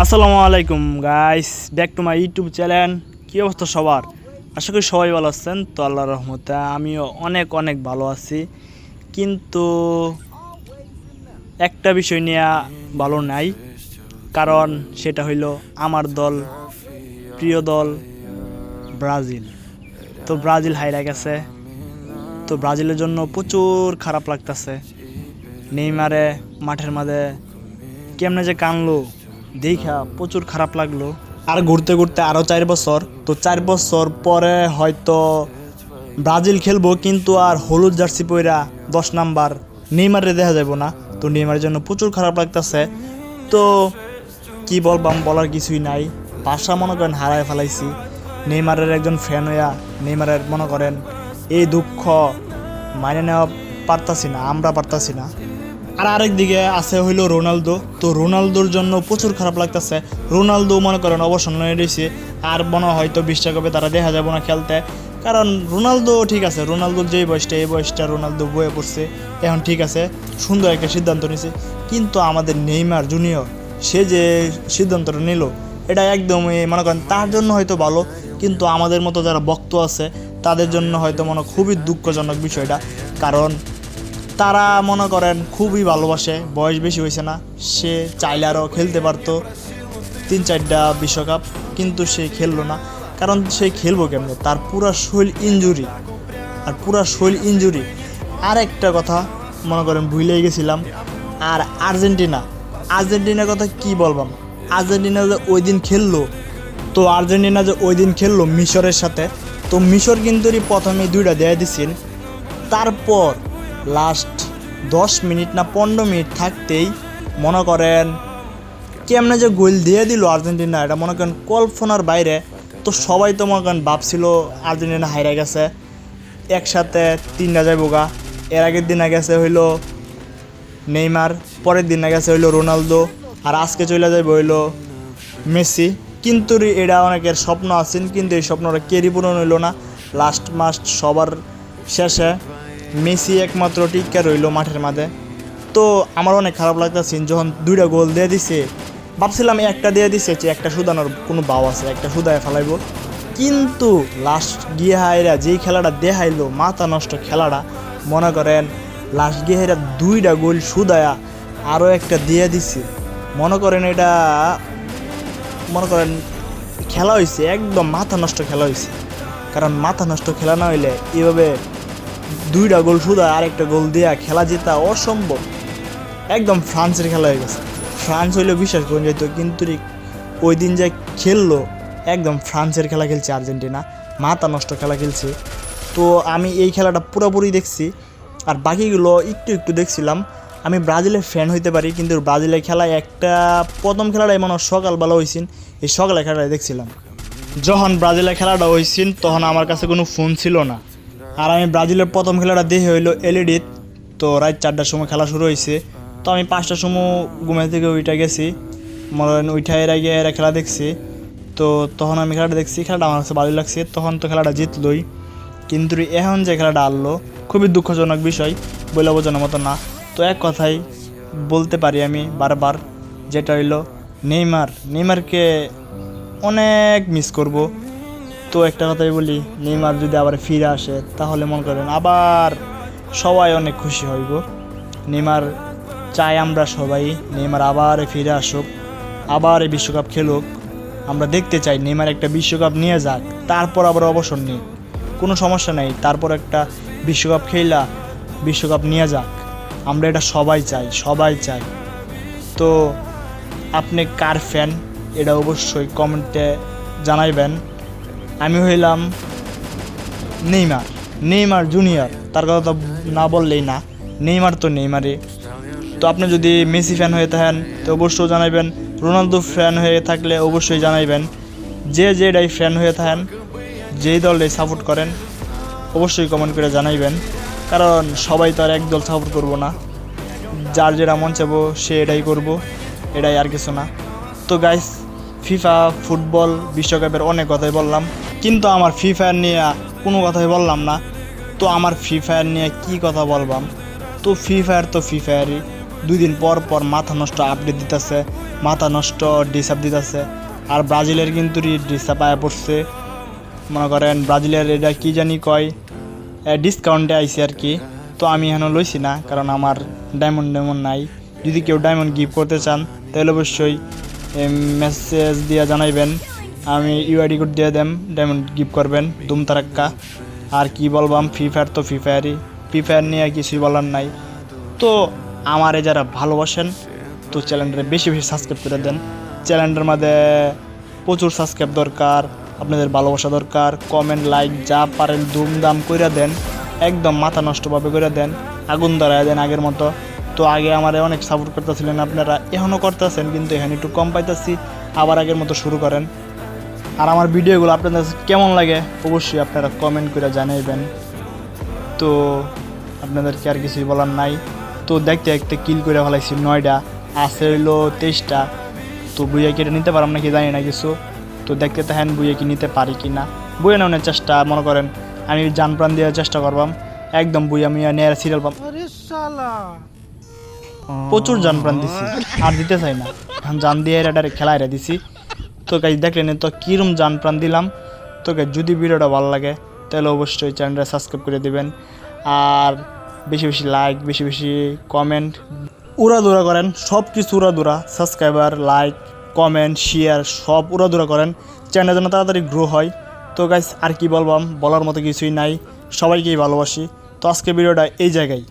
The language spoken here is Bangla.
আসসালামু আলাইকুম guys, back to my YouTube channel. কী অবস্থা সবার? আশা করি সবাই ভালো আছেন। তো আল্লাহর রহমতে আমিও অনেক অনেক ভালো আছি, কিন্তু একটা বিষয় নিয়ে ভালো নাই। কারণ সেটা হইল আমার দল, প্রিয় দল ব্রাজিল। তো ব্রাজিল হাইরা গেছে। তো ব্রাজিলের জন্য প্রচুর খারাপ লাগতেছে। নেইমারে মাঠের মাঝে কেমনে যে কানলো দেখা প্রচুর খারাপ লাগলো। আর ঘুরতে ঘুরতে আরও 4 বছর, তো 4 বছর পরে হয়তো ব্রাজিল খেলবো, কিন্তু আর হলুদ জার্সি পইরা 10 নাম্বার নেইমারে দেখা যাব না। তো নেইমারের জন্য প্রচুর খারাপ লাগতেছে। তো কি বলবাম, বলার কিছুই নাই। ভাষা মনে করেন হারায় ফেলাইছি। নেইমারের একজন ফ্যান হইয়া নেইমারের মনে করেন এই দুঃখ মাইনে নেওয়া পারতাছি না, আমরা পারতাছি না। আর আরেক দিকে আছে হইলো রোনালদো। তো রোনালদোর জন্য প্রচুর খারাপ লাগতেছে। রোনালদো মনে করেন অবসর নিয়ে রয়েছে, আর মনে হয়তো বিশ্বকাপে তারা দেখা যাবো না খেলতে। কারণ রোনালদো ঠিক আছে, রোনালদোর যেই বয়সটা এই বয়সটা রোনালদো বয়ে পড়ছে, এখন ঠিক আছে, সুন্দর একটা সিদ্ধান্ত নিয়েছে। কিন্তু আমাদের নেইমার জুনিয়র সে যে সিদ্ধান্তটা নিল, এটা একদমই মনে করেন তার জন্য হয়তো ভালো, কিন্তু আমাদের মতো যারা ভক্ত আছে তাদের জন্য হয়তো খুবই দুঃখজনক বিষয়টা। কারণ তারা মনে করেন খুবই ভালোবাসে, বয়স বেশি হয়েছে না, সে চাইলে আরও খেলতে পারতো 3-4টা বিশ্বকাপ, কিন্তু সে খেললো না। কারণ সে খেলবো কেমনে, তার পুরা শরীর ইনজুরি, আর পুরা শরীর ইনজুরি। আর একটা কথা মনে করেন ভুলেই গেছিলাম, আর আর্জেন্টিনার কথা কি বলবাম। আর্জেন্টিনা যে ওই দিন খেললো, তো আর্জেন্টিনা যে ওই দিন খেললো মিশরের সাথে, তো মিশর কিন্তু প্রথমে 2টা দেয়া দিচ্ছেন। তারপর লাস্ট 10 মিনিট না 15 মিনিট থাকতেই মনে করেন কেমনে যে গোল দিয়ে দিল আর্জেন্টিনা, এটা মনে করেন কল্পনার বাইরে। তো সবাই তো মনে করেন ভাবছিল আর্জেন্টিনা হাইরা গেছে, একসাথে 3টা যাইব গা। এর আগের দিন গেছে হইলো নেইমার, পরের দিন গেছে হইলো রোনালদো, আর আজকে চলে যাইব হইলো মেসি। কিন্তু এটা অনেকের স্বপ্ন আছেন, কিন্তু এই স্বপ্নটা কেরই পূরণ হইলো না। লাস্ট সবার শেষে মেসি একমাত্র টিকা রইল মাঠের মাঝে। তো আমার অনেক খারাপ লাগতেছে যখন 2টা গোল দিয়ে দিছে। ভাবছিলাম একটা দিয়ে দিছে যে একটা সুদানোর কোনো বাও আছে, একটা সুদায় ফেলাইব, কিন্তু লাস্ট গিয়ে হাইরা যেই খেলাটা দেখাইলো মাথা নষ্ট খেলাটা, মনে করেন লাস্ট গিয়ে হাইরা 2টা গোল সুদায়া আরও একটা দিয়ে দিছে। মনে করেন এটা মনে করেন খেলা হয়েছে একদম মাথা নষ্ট খেলা হয়েছে। কারণ মাথা নষ্ট খেলা না হইলে এইভাবে 2টা গোল শুধু আরেকটা গোল দেওয়া খেলা জেতা অসম্ভব। একদম ফ্রান্সের খেলা হয়ে গেছে। ফ্রান্স হইলেও বিশ্বাস করে যেত, কিন্তু ওই দিন যে খেললো একদম ফ্রান্সের খেলা খেলছে আর্জেন্টিনা, মাথা নষ্ট খেলা খেলছে। তো আমি এই খেলাটা পুরোপুরি দেখছি, আর বাকিগুলো একটু একটু দেখছিলাম। আমি ব্রাজিলের ফ্যান হইতে পারি, কিন্তু ব্রাজিলের খেলায় একটা প্রথম খেলাটা এমন সকালবেলা হয়েছিল, এই সকালের খেলাটা দেখছিলাম। যখন ব্রাজিলের খেলাটা হয়েছিল তখন আমার কাছে কোনো ফোন ছিল না, আর আমি ব্রাজিলের প্রথম খেলাটা দেখে হইলো এলইডিত। তো রাত 4টার সময় খেলা শুরু হয়েছে। তো আমি 5টার সময় ঘুমের থেকে উইটা গেছি, মনে উইঠা এর আগে এরা খেলা দেখছি। তো তখন আমি খেলাটা দেখছি, খেলাটা আমার কাছে ভালো লাগছে। তখন তো খেলাটা জিতলই, কিন্তু এখন যে খেলাটা আনলো খুবই দুঃখজনক বিষয়, বলে বোঝানোর মতো না। তো এক কথাই বলতে পারি আমি বারবার, যেটা হইলো নেইমারকে অনেক মিস করব। তো একটা কথাই বলি, নেইমার যদি আবার ফিরে আসে তাহলে মনে করেন আবার সবাই অনেক খুশি হইব। নেইমার চাই আমরা সবাই নেইমার আবার ফিরে আসুক, আবার এই বিশ্বকাপ খেলুক। আমরা দেখতে চাই নেইমার একটা বিশ্বকাপ নিয়ে যাক, তারপর আবার অবসর নিক, কোনো সমস্যা নেই। তারপর একটা বিশ্বকাপ খেলা বিশ্বকাপ নিয়ে যাক, আমরা এটা সবাই চাই। তো আপনি কার ফ্যান এটা অবশ্যই কমেন্টে জানাইবেন। আমি হইলাম নেইমার জুনিয়র, তার কথা তো না বললেই না, নেইমার তো নেইমারই। তো আপনি যদি মেসি ফ্যান হয়ে থাকেন তো অবশ্যই জানাইবেন, রোনালদো ফ্যান হয়ে থাকলে অবশ্যই জানাইবেন। যেটাই ফ্যান হয়ে থাকেন, যেই দলটাই সাপোর্ট করেন অবশ্যই কমেন্ট করে জানাইবেন। কারণ সবাই তো আর এক দল সাপোর্ট করবো না, যার যেটা মন চাবো সে এটাই করবো, এটাই আর কিছু না। তো গাইস, ফিফা ফুটবল বিশ্বকাপের অনেক কথাই বললাম, কিন্তু আমার ফ্রি ফায়ার নিয়ে কোনো কথাই বললাম না। তো আমার ফ্রি ফায়ার নিয়ে কী কথা বলবাম? তো ফ্রি ফায়ারই 2 দিন পর পর মাথা নষ্ট আপডেট দিতেছে, মাথা নষ্ট ডিসাপ দিতেছে। আর ব্রাজিলের কিন্তু ডিসাপ আয়া পড়ছে, মনে করেন ব্রাজিলের এটা কি জানি কয় ডিসকাউন্টে আইছে আর কি। তো আমি এখনও লইছি না, কারণ আমার ডায়মন্ড নাই। যদি কেউ ডায়মন্ড গিফট করতে চান তাহলে অবশ্যই মেসেজ দিয়ে জানাইবেন, আমি ইউআইডি কোড দিয়ে দেম, ডায়মন্ড গিফট করবেন দুম তারাক্কা। আর কি বলবাম, ফ্রি ফায়ার তো ফ্রি ফায়ার নিয়ে কিছুই বলার নাই। তো আমারে যারা ভালোবাসেন তো চ্যানেলটা বেশি বেশি সাবস্ক্রাইব করে দেন। চ্যানেলটার মধ্যে প্রচুর সাবস্ক্রাইব দরকার, আপনাদের ভালোবাসা দরকার। কমেন্ট লাইক যা পারেন দুমদাম করে দেন, একদম মাথা নষ্টভাবে করে দেন, আগুন ধরায় দেন আগের মতো। তো আগে আমারে অনেক সাপোর্ট করতেছিলেন আপনারা, এখনও করতেছেন, কিন্তু এখানে একটু কম পাইতেছি। আবার আগের মতো শুরু করেন। আর আমার ভিডিওগুলো আপনাদের কেমন লাগে অবশ্যই আপনারা কমেন্ট করে জানাইবেন। তো আপনাদেরকে আর কিছুই বলার নাই। তো দেখতে দেখতে কিল করে ফেলাইছি 9টা, আছে হইলো 23টা। তো বুইয়া কেটে নিতে পারলাম নাকি জানি না কিছু। তো দেখতে থাকেন বুইয়া কি নিতে পারি কি না। বুয়ে নেওয়ার চেষ্টা, মনে করেন আমি জান প্রাণ দেওয়ার চেষ্টা করবাম, একদম বুইয়া মিয়া নেয়ার সিরিয়াল পাম। প্রচুর জান প্রাণ দিছি, আর দিতে চাই না, জান দিয়ে এটারে খেলায় দিছি। তো গাইজ দেখলেন তো কীরকম জান প্রাণ দিলাম। তো গাইজ যদি ভিডিওটা ভালো লাগে তাহলে অবশ্যই চ্যানেলটা সাবস্ক্রাইব করে দেবেন। আর বেশি বেশি লাইক, বেশি বেশি কমেন্ট, উড়াদুরা করেন, সব কিছু উড়াদুরা, সাবস্ক্রাইবার, লাইক, কমেন্ট, শেয়ার সব উড়াদুরা করেন, চ্যানেলটা যেন তাড়াতাড়ি গ্রো হয়। তো গাইজ আর কি বলবাম, বলার মতো কিছুই নাই, সবাইকেই ভালোবাসি। তো আজকে ভিডিওটা এই জায়গায়।